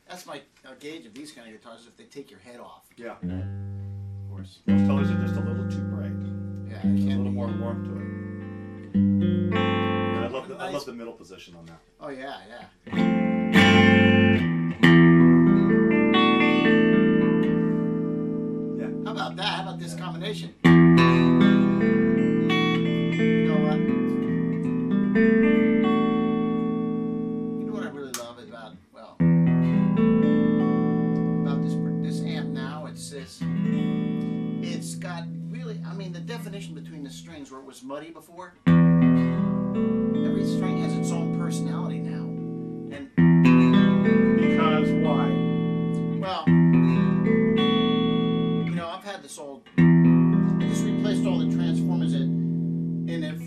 That's my gauge of these kind of guitars, if they take your head off. Yeah, of course. Those colors are just a little too bright. Yeah, there's a little more warmth to it. And I love the middle position on that. Oh yeah, yeah. Yeah. How about that? How about this combination? It's got really, I mean, the definition between the strings where it was muddy before, every string has its own personality now. And because why? Well, you know, I've had this old, I just replaced all the transformers in it,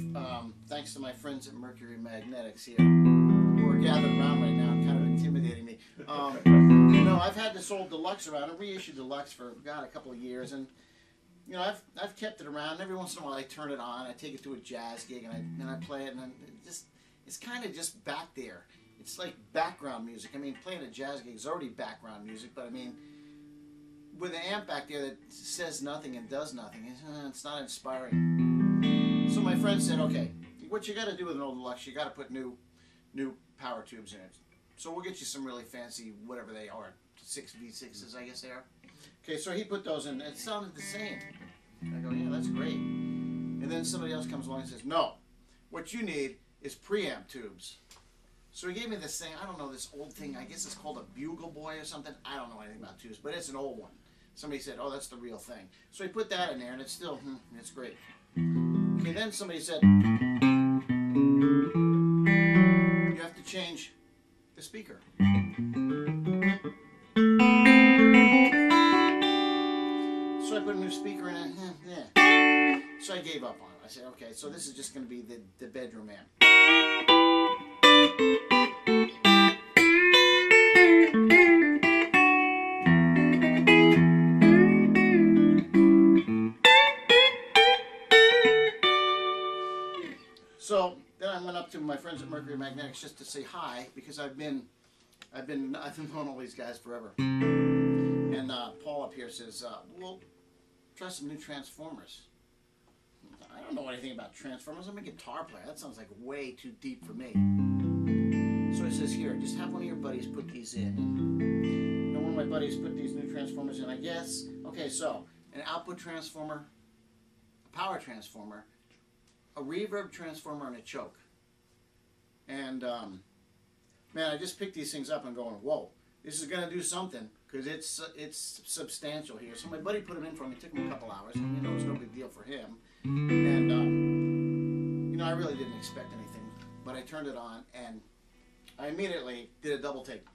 thanks to my friends at Mercury Magnetics here, who are gathered around right now and kind of intimidating me. You know, I've had this old deluxe around. I reissued deluxe for, God, a couple of years, and you know, I've kept it around. Every once in a while, I turn it on. I take it to a jazz gig, and I play it, and it's kind of just back there. It's like background music. I mean, playing a jazz gig is already background music, but I mean, with an amp back there that says nothing and does nothing, it's not inspiring. So my friend said, okay, what you got to do with an old deluxe, you got to put new power tubes in it. So we'll get you some really fancy, whatever they are, 6V6s, I guess they are. Okay, so he put those in. It sounded the same. I go, yeah, that's great. And then somebody else comes along and says, no, what you need is preamp tubes. So he gave me this thing. I don't know, this old thing. I guess it's called a Bugle Boy or something. I don't know anything about tubes, but it's an old one. Somebody said, oh, that's the real thing. So he put that in there, and it's still, it's great. Okay, then somebody said, you have to change the speaker. So I put a new speaker in it. Yeah. So I gave up on it. I said, okay, so this is just going to be the bedroom amp. So then I went up to my friends at Mercury Magnetics just to say hi, because I've known all these guys forever. And Paul up here says, well, try some new transformers. I don't know anything about transformers. I'm a guitar player. That sounds like way too deep for me. So he says, here, just have one of your buddies put these in. And one of my buddies put these new transformers in, I guess. Okay, so an output transformer, a power transformer, a reverb transformer, and a choke. And man, I just picked these things up and going, whoa, this is going to do something, because it's substantial here. So my buddy put them in for me. It took him a couple hours, and you know, it was no big deal for him. And you know, I really didn't expect anything, but I turned it on, and I immediately did a double take.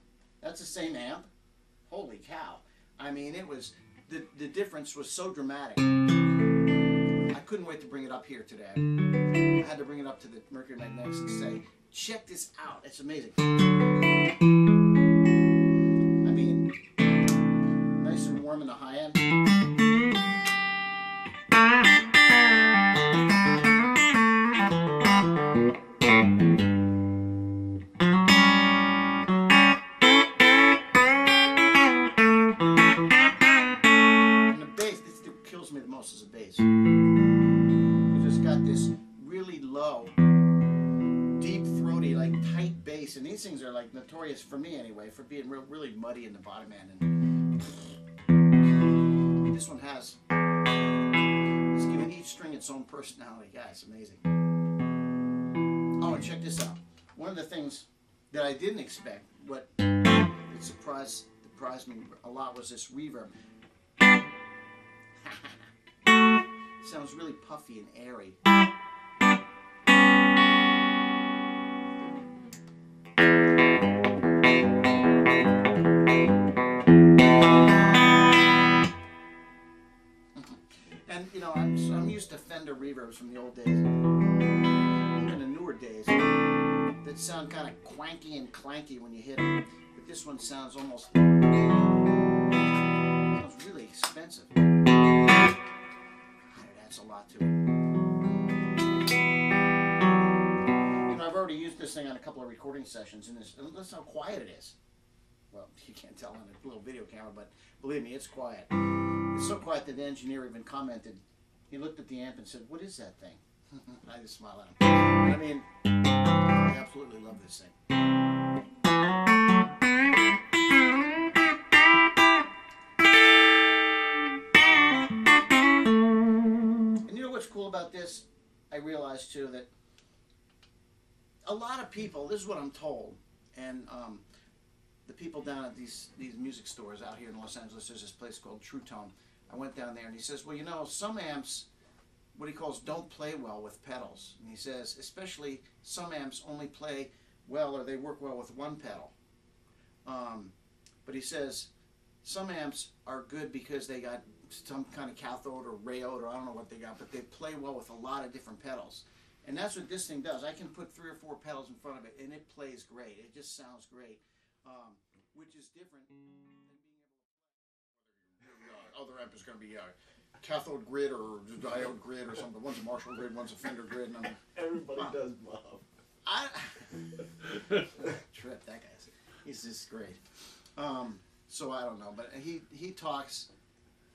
That's the same amp. Holy cow! I mean, it was the difference was so dramatic. I couldn't wait to bring it up here today. I had to bring it up to the Mercury Magnetics and say, check this out. It's amazing. I mean, nice and warm in the high end. And the bass, this kills me the most is the bass. It's got this really low, deep throaty, like tight bass, and these things are like notorious for me anyway for being really muddy in the bottom end. And this one has, it's giving each string its own personality. Yeah, it's amazing. Oh, and check this out. One of the things that I didn't expect, what it surprised me a lot, was this reverb. Sounds really puffy and airy. reverbs from the old days, even the newer days, that sound kind of quanky and clanky when you hit them. But this one sounds almost really expensive. And it adds a lot to it. You know, I've already used this thing on a couple of recording sessions, and listen how quiet it is. Well, you can't tell on a little video camera, but believe me, it's quiet. It's so quiet that the engineer even commented. He looked at the amp and said, "What is that thing?" I just smiled at him. I mean, I absolutely love this thing. And you know what's cool about this? I realized too that a lot of people, this is what I'm told, and the people down at these music stores out here in Los Angeles, there's this place called True Tone. I went down there and he says, well, you know, some amps, what he calls, don't play well with pedals. And he says, especially some amps only play well or they work well with one pedal. But he says, some amps are good because they got some kind of cathode or rayote or I don't know what they got, but they play well with a lot of different pedals. And that's what this thing does. I can put 3 or 4 pedals in front of it and it plays great. It just sounds great. Which is different than being able to play. Other amp is going to be a cathode grid or diode grid or something. One's a Marshall grid, one's a Fender grid. And everybody does, Bob. Trip, that guy's, he's just great. So I don't know, but he talks,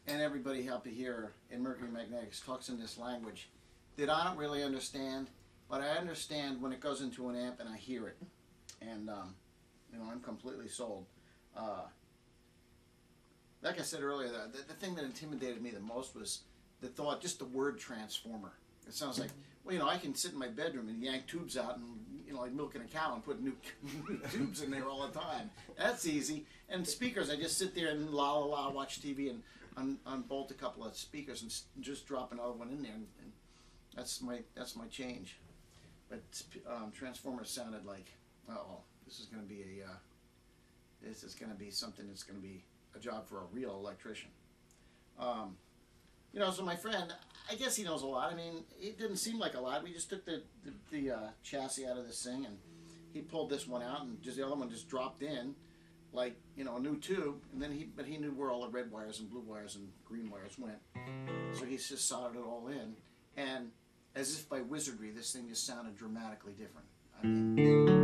and everybody up here in Mercury Magnetics talks in this language that I don't really understand, but I understand when it goes into an amp and I hear it, and you know, I'm completely sold. Like I said earlier, the thing that intimidated me the most was the thought, just the word transformer. It sounds like, well, you know, I can sit in my bedroom and yank tubes out and, you know, like milking a cow and put new tubes in there all the time. That's easy. And speakers, I just sit there and watch TV and unbolt a couple of speakers and just drop another one in there, and that's my change. But transformer sounded like, this is going to be something that's going to be a job for a real electrician. You know, so my friend, I guess he knows a lot. I mean, it didn't seem like a lot. We just took the chassis out of this thing, and he pulled this one out, and just the other one just dropped in, like, you know, a new tube. And then he knew where all the red wires and blue wires and green wires went, so he just soldered it all in. And as if by wizardry, this thing just sounded dramatically different. I mean,